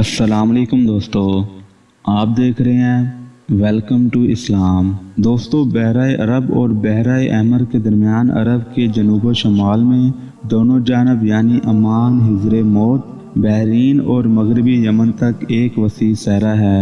अस्सलाम वालेकुम दोस्तों, आप देख रहे हैं वेलकम टू इस्लाम। दोस्तों, बहराए अरब और बहराए अहमर के दरमियान अरब के जनूब व शमाल में दोनों जानब यानी अमान, हिजर मौत, बहरीन और मगरबी यमन तक एक वसी सहरा है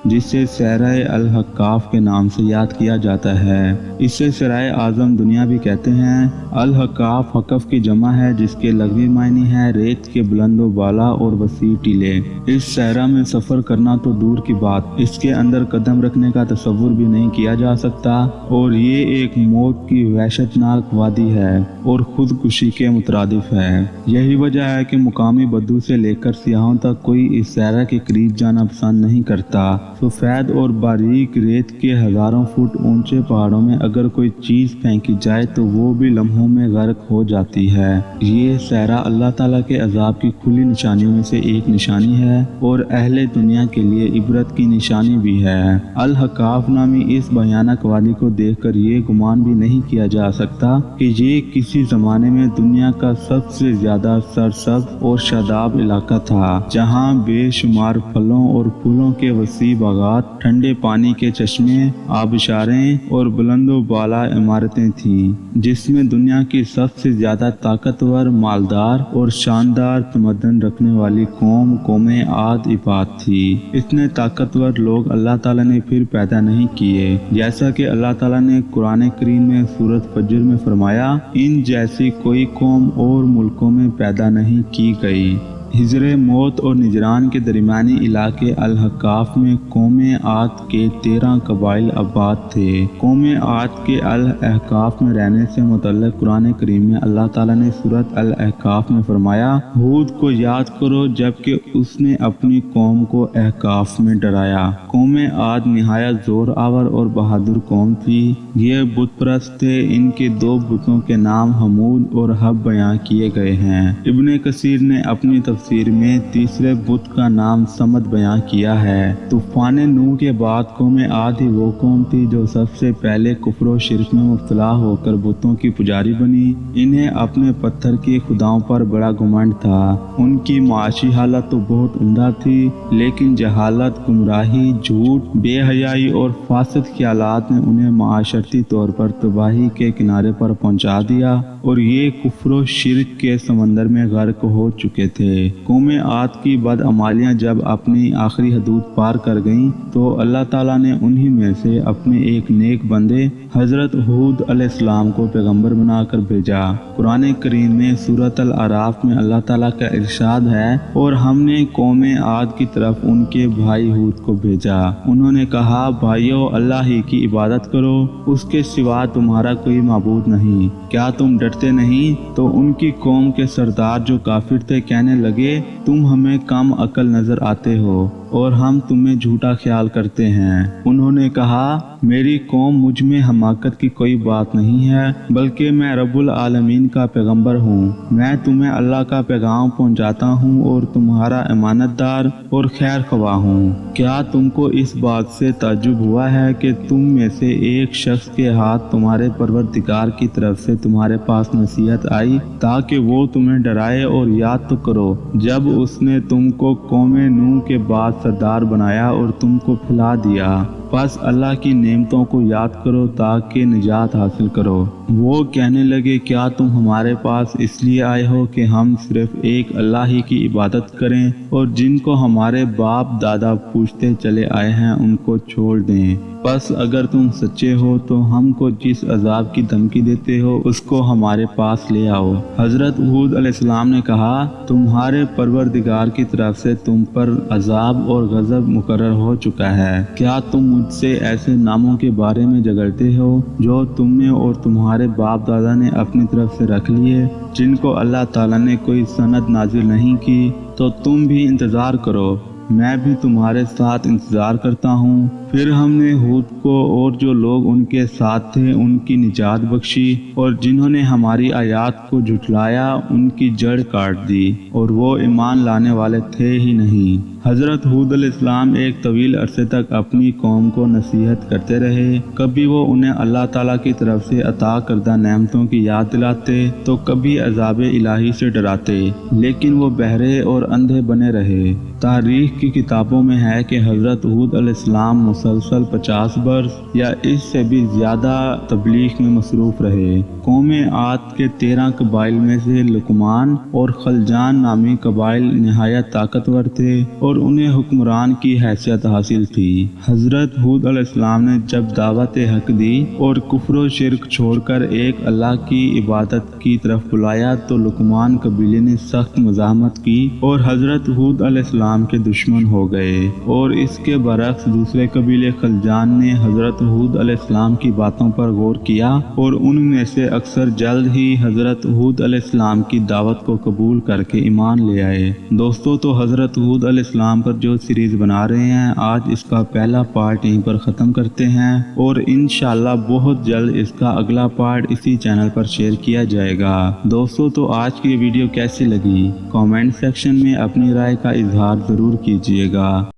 जिसे सहराए अल हक्काफ के नाम से याद किया जाता है। इसे सराय आज़म दुनिया भी कहते हैं। अल हक्काफ हकफ की जमा है जिसके लग़वी मायने है रेत के बुलंदो बाला और वसी टीले। इस सहरा में सफ़र करना तो दूर की बात, इसके अंदर कदम रखने का तसव्वुर भी नहीं किया जा सकता और ये एक मौत की वहशतनाक वादी है और खुदकुशी के मुतरादिफ है। यही वजह है कि मुकामी बद्दू से लेकर सियाहों तक कोई इस सहरा के करीब जाना पसंद नहीं करता। सफ़ेद और बारीक रेत के हज़ारों फुट ऊंचे पहाड़ों में अगर कोई चीज़ फेंकी जाए तो वो भी लम्हों में गर्क हो जाती है। ये सहरा अल्लाह ताला के अज़ाब की खुली निशानियों में से एक निशानी है और अहले दुनिया के लिए इबरत की निशानी भी है। अल हक्काफ नामी इस भयानक वादी को देखकर ये गुमान भी नहीं किया जा सकता कि ये किसी ज़माने में दुनिया का सबसे ज़्यादा सरसब्ज़ और शादाब इलाका था, जहाँ बेशुमार फलों और फूलों के वसी बागात, ठंडे पानी के चश्मे, आबशारें और बुलंदो बाला इमारतें थीं, जिसमें दुनिया की सबसे ज़्यादा ताकतवर, मालदार और शानदार तमद्दन रखने वाली कौमें आद इबाद थी। इतने ताकतवर लोग अल्लाह ताला ने फिर पैदा नहीं किए, जैसा कि अल्लाह ताला ने कुरान करीम में सूरत फज्र में फरमाया, इन जैसी कोई कौम और मुल्कों में पैदा नहीं की गई। हिजर मौत और निजरान के दरमियानी इलाके अल हक्काफ में कौमे आद के 13 कबाइल आबाद थे। कौमे आद के अल अहकाफ में रहने से मुतल्लिक़ कुरान करीम में अल्लाह ताला ने सूरत अल अहकाफ में फरमाया, हूद को याद करो जबकि उसने अपनी कौम को अहकाफ में डराया। कौमे आद निहायत जोर आवर और बहादुर कौम थी। ये बुत परस्त थे। इनके दो बुतों के नाम हमूद और हब बयां किए गए हैं। इब्ने कसीर ने अपनी तफसीर में तीसरे बुत का नाम समद बयां किया है। तूफान नूह के बाद कौम आद ही वो कौम थी जो सबसे पहले कुफ्र और शिर्क में मुब्तला होकर बुतों की पुजारी बनी। इन्हें अपने पत्थर के खुदाओं पर बड़ा घमंड था। उनकी माशी हालत तो बहुत उम्दा थी, लेकिन जहालत, गुमराही, झूठ, बेहयाई और फासिद ख्यालात ने उन्हें माशरती तौर पर तबाही के किनारे पर पहुंचा दिया और ये कुफ्र और शिर्क के समंदर में गर्क हो चुके थे। कौम आद की बदअमालियां जब अपनी आखिरी हदूद पार कर गईं तो अल्लाह ताला ने उन्हीं में से अपने एक नेक बंदे हजरत हूद अलैहिस्सलाम को पैगंबर बनाकर भेजा। कुरान करीम में सूरत अल आराफ में अल्लाह ताला का इरशाद है, और हमने कौम आद की तरफ उनके भाई हूद को भेजा। उन्होंने कहा, भाइयों, अल्लाह ही की इबादत करो, उसके सिवा तुम्हारा कोई माबूद नहीं। क्या तुम डरते नहीं? तो उनकी कौम के सरदार जो काफिर थे कहने लगे, तुम हमें कम अकल नजर आते हो और हम तुम्हें झूठा ख्याल करते हैं। उन्होंने कहा, मेरी कौम मुझ में हमाकत की कोई बात नहीं है, बल्कि मैं रब्बुल आलमीन का पैगंबर हूँ। मैं तुम्हें अल्लाह का पैगाम पहुँचाता हूँ और तुम्हारा अमानतदार और खैर ख्वाह हूँ। क्या तुमको इस बात से ताज्जुब हुआ है कि तुम में से एक शख्स के हाथ तुम्हारे परवरदिगार की तरफ से तुम्हारे पास नसीहत आई ताकि वो तुम्हें डराए? और याद तो करो जब उसने तुमको कौम नूह के बाद सरदार बनाया और तुमको फैला दिया। बस अल्लाह की नेमतों को याद करो ताकि निजात हासिल करो। वो कहने लगे, क्या तुम हमारे पास इसलिए आए हो कि हम सिर्फ एक अल्लाह ही की इबादत करें और जिनको हमारे बाप दादा पूछते चले आए हैं उनको छोड़ दें? बस अगर तुम सच्चे हो तो हमको जिस अजाब की धमकी देते हो उसको हमारे पास ले आओ। हजरत हूद अलैहिस्सलाम ने कहा, तुम्हारे परवरदिगार की तरफ से तुम पर अजाब और गजब मुकर्रर हो चुका है। क्या तुम मुझसे ऐसे नामों के बारे में झगड़ते हो जो तुमने और तुम्हारे बाप दादा ने अपनी तरफ से रख लिए, जिनको अल्लाह ताला ने कोई सनद नाजिल नहीं की? तो तुम भी इंतजार करो, मैं भी तुम्हारे साथ इंतजार करता हूँ। پھر ہم نے ہود کو اور جو لوگ ان کے ساتھ تھے ان کی نجات بخشی، اور جنہوں نے ہماری آیات کو جھٹلایا ان کی جڑ کاٹ دی، اور وہ ایمان لانے والے تھے ہی نہیں۔ حضرت ہود علیہ السلام ایک طویل عرصے تک اپنی قوم کو نصیحت کرتے رہے۔ کبھی وہ انہیں اللہ تعالیٰ کی طرف سے عطا کردہ نعمتوں کی یاد دلاتے تو کبھی عذاب الہی سے ڈراتے، لیکن وہ بہرے اور اندھے بنے رہے۔ تاریخ کی کتابوں میں ہے کہ حضرت ہود علیہ السلام مسلسل 50 برس یا اس سے بھی زیادہ تبلیغ میں مصروف رہے۔ قوم عاد کے 13 قبائل میں سے لقمان اور خلجان نامی قبائل نہایت طاقتور تھے اور انہیں حکمران کی حیثیت حاصل تھی۔ حضرت ہود علیہ السلام نے جب دعوت حق دی اور کفر و شرک چھوڑ کر ایک اللہ کی عبادت کی طرف بلایا تو لقمان قبیلے نے سخت مزاحمت کی اور حضرت ہود علیہ السلام کے دشمن ہو گئے، اور اس کے برعکس دوسرے قبیلے خلجان نے حضرت ہود علیہ السلام کی باتوں پر غور کیا اور ان میں سے اکثر جلد ہی حضرت ہود علیہ السلام کی دعوت کو قبول کر کے ایمان لے آئے۔ دوستو، تو حضرت ہود علیہ السلام پر جو سیریز بنا رہے ہیں، آج اس کا پہلا پارٹ یہیں پر ختم کرتے ہیں، اور انشاءاللہ بہت جلد اس کا اگلا پارٹ اسی چینل پر شیئر کیا جائے گا۔ دوستو، تو آج کی ویڈیو کیسی لگی؟ کامنٹ سیکشن میں اپنی رائے کا اظہار ضرور کیجیے گا۔